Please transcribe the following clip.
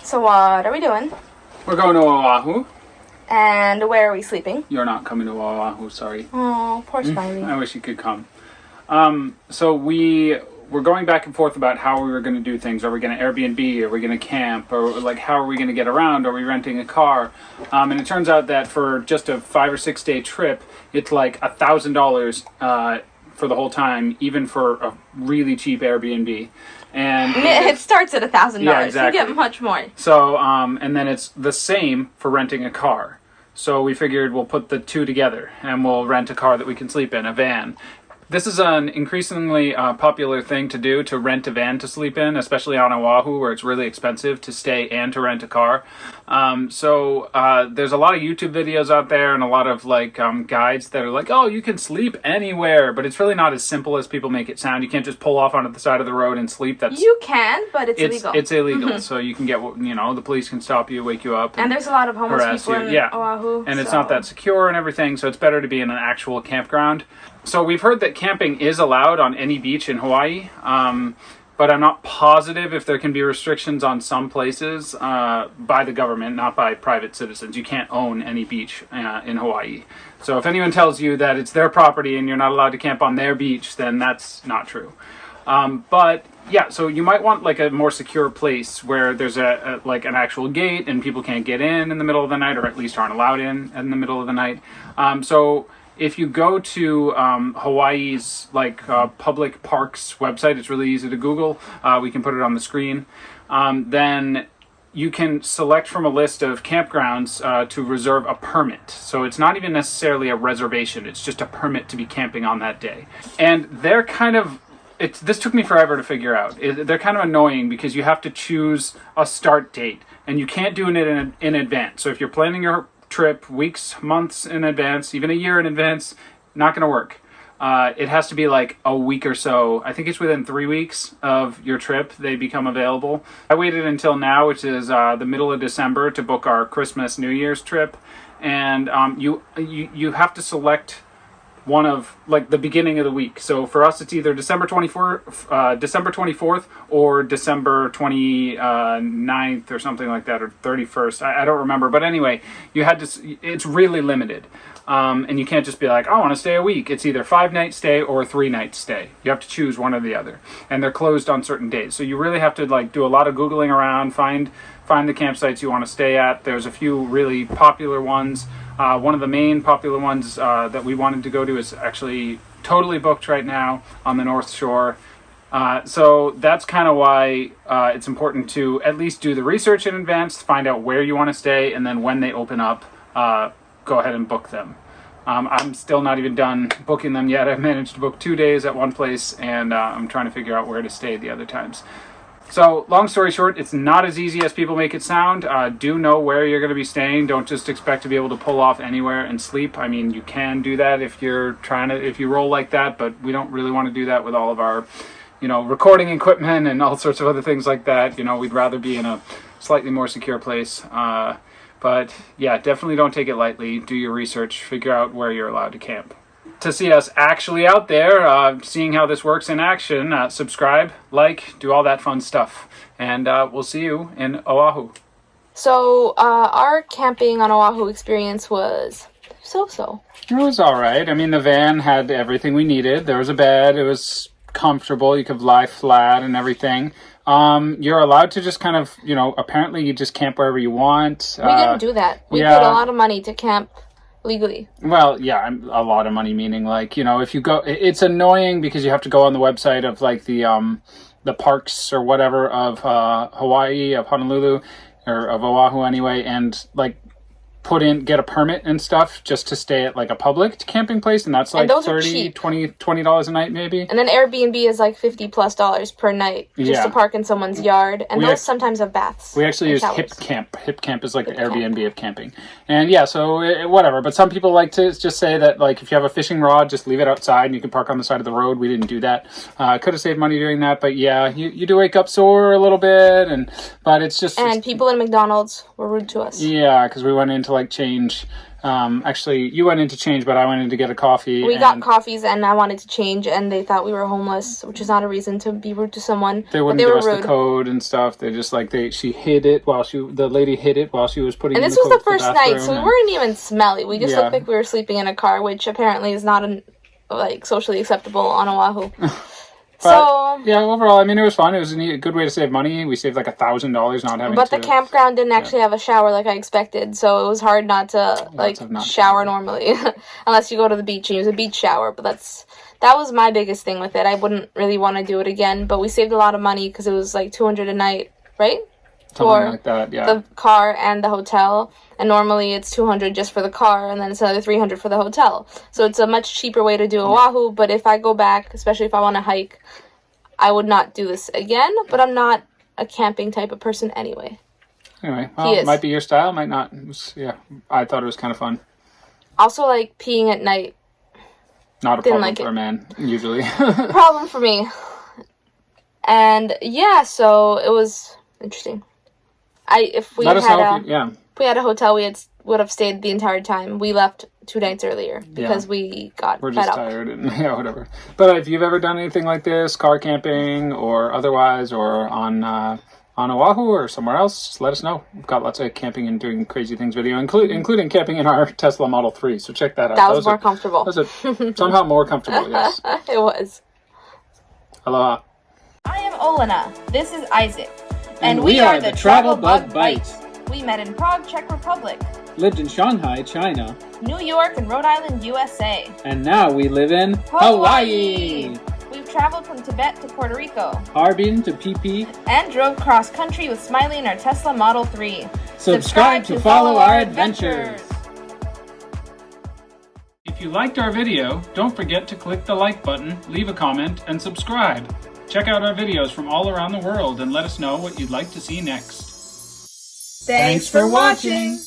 So what are we doing? We're going to Oahu. And where are we sleeping? You're not coming to Oahu, sorry. Oh, poor Smiley. I wish you could come. So we're going back and forth about how we were going to do things. Are we going to Airbnb? Are we going to camp? Or like, how are we going to get around? Are we renting a car? And it turns out that for just a 5 or 6 day trip, it's like $1,000 for the whole time, even for a really cheap Airbnb. And it starts at $1,000. Yeah, exactly. You get much more. So, and then it's the same for renting a car. So we figured we'll put the two together and we'll rent a car that we can sleep in, a van. This is an increasingly popular thing to do, to rent a van to sleep in, especially on Oahu where it's really expensive to stay and to rent a car. So there's a lot of YouTube videos out there and a lot of like guides that are like, oh, you can sleep anywhere, but it's really not as simple as people make it sound. You can't just pull off onto the side of the road and sleep. You can, but it's illegal. It's illegal, so you can get, the police can stop you, wake you up. And there's a lot of homeless people in Oahu. And it's not that secure and everything, so it's better to be in an actual campground. So we've heard that camping is allowed on any beach in Hawaii, but I'm not positive if there can be restrictions on some places by the government, not by private citizens. You can't own any beach in Hawaii. So if anyone tells you that it's their property and you're not allowed to camp on their beach, then that's not true. But yeah, so you might want like a more secure place where there's like an actual gate and people can't get in the middle of the night, or at least aren't allowed in the middle of the night. So if you go to Hawaii's public parks website, it's really easy to Google. We can put it on the screen. Then you can select from a list of campgrounds to reserve a permit. So it's not even necessarily a reservation. It's just a permit to be camping on that day. And they're kind of... this took me forever to figure out. They're kind of annoying because you have to choose a start date. And you can't do it in advance. So if you're planning your trip weeks, months in advance, even a year in advance, not going to work. It has to be like a week or so. I think it's within 3 weeks of your trip they become available. I waited until now, which is the middle of December, to book our Christmas New Year's trip. And you have to select one of like the beginning of the week. So for us, it's either December 24th or December 29th or something like that, or 31st. I don't remember. But anyway, it's really limited. And you can't just be like, I want to stay a week. It's either 5-night stay or a 3-night stay. You have to choose one or the other. And they're closed on certain days. So you really have to like do a lot of Googling around, find the campsites you want to stay at. There's a few really popular ones. One of the main popular ones that we wanted to go to is actually totally booked right now on the North Shore. So that's kind of why it's important to at least do the research in advance, find out where you want to stay, and then when they open up, go ahead and book them. I'm still not even done booking them yet. I've managed to book 2 days at one place, and I'm trying to figure out where to stay the other times. So, long story short, it's not as easy as people make it sound. Do know where you're going to be staying. Don't just expect to be able to pull off anywhere and sleep. I mean, you can do that if you roll like that, but we don't really want to do that with all of our, recording equipment and all sorts of other things like that. We'd rather be in a slightly more secure place. But yeah, definitely don't take it lightly. Do your research. Figure out where you're allowed to camp. To see us actually out there, seeing how this works in action, subscribe, like, do all that fun stuff. And we'll see you in Oahu. So, our camping on Oahu experience was so-so. It was all right. I mean, the van had everything we needed. There was a bed. It was comfortable. You could lie flat and everything. You're allowed to just kind of, apparently you just camp wherever you want. We didn't do that. We paid a lot of money to camp legally. Well, yeah, a lot of money, meaning like, if you go, it's annoying because you have to go on the website of like the parks or whatever of Hawaii, of Honolulu, or of Oahu anyway, and like get a permit and stuff just to stay at like a public camping place, and that's like $20 a night maybe. And then Airbnb is like $50+ per night just to park in someone's yard, and those sometimes have baths. We actually use Hip Camp. Hip Camp is like the Airbnb of camping. And yeah, so whatever. But some people like to just say that like if you have a fishing rod, just leave it outside and you can park on the side of the road. We didn't do that. Could have saved money doing that, but yeah, you do wake up sore a little bit, but it's just... And people in McDonald's were rude to us. Yeah, because we went into like change Actually, you went in to change, but I went in to get a coffee. We got coffees, and I wanted to change, and they thought we were homeless, which is not a reason to be rude to someone. They wouldn't give us the code and stuff. They just she hid it the lady hid it while she was putting. And this was the first night, so we weren't even smelly. We just looked like we were sleeping in a car, which apparently is not socially acceptable on Oahu. But, yeah, overall, I mean, it was fun. It was a good way to save money. We saved like $1,000 not having But the campground didn't actually have a shower like I expected, so it was hard not to shower normally, unless you go to the beach and use a beach shower. But that was my biggest thing with it. I wouldn't really want to do it again, but we saved a lot of money because it was like $200 a night, right? Something like that, yeah. The car and the hotel, and normally it's $200 just for the car, and then it's another $300 for the hotel. So it's a much cheaper way to do Oahu. But if I go back, especially if I want to hike, I would not do this again. But I'm not a camping type of person anyway. Anyway, well, it might be your style, might not. I thought it was kind of fun. Also, like peeing at night. Not a problem for a man, usually. Problem for me. And yeah, so it was interesting. If we had a hotel, we would have stayed the entire time. We left 2 nights earlier because we got We're just tired and whatever. But if you've ever done anything like this, car camping or otherwise, or on Oahu or somewhere else, just let us know. We've got lots of camping and doing crazy things video, including camping in our Tesla Model 3. So check that out. That was more comfortable. That was somehow more comfortable, yes. It was. Aloha. I am Olena. This is Isaac. And we are the TravelBugBite. We met in Prague, Czech Republic. Lived in Shanghai, China. New York and Rhode Island, USA. And now we live in Hawaii. We've traveled from Tibet to Puerto Rico. Harbin to PP. And drove cross country with Smiley in our Tesla Model 3. Subscribe to follow our adventures. If you liked our video, don't forget to click the like button, leave a comment, and subscribe. Check out our videos from all around the world and let us know what you'd like to see next. Thanks for watching!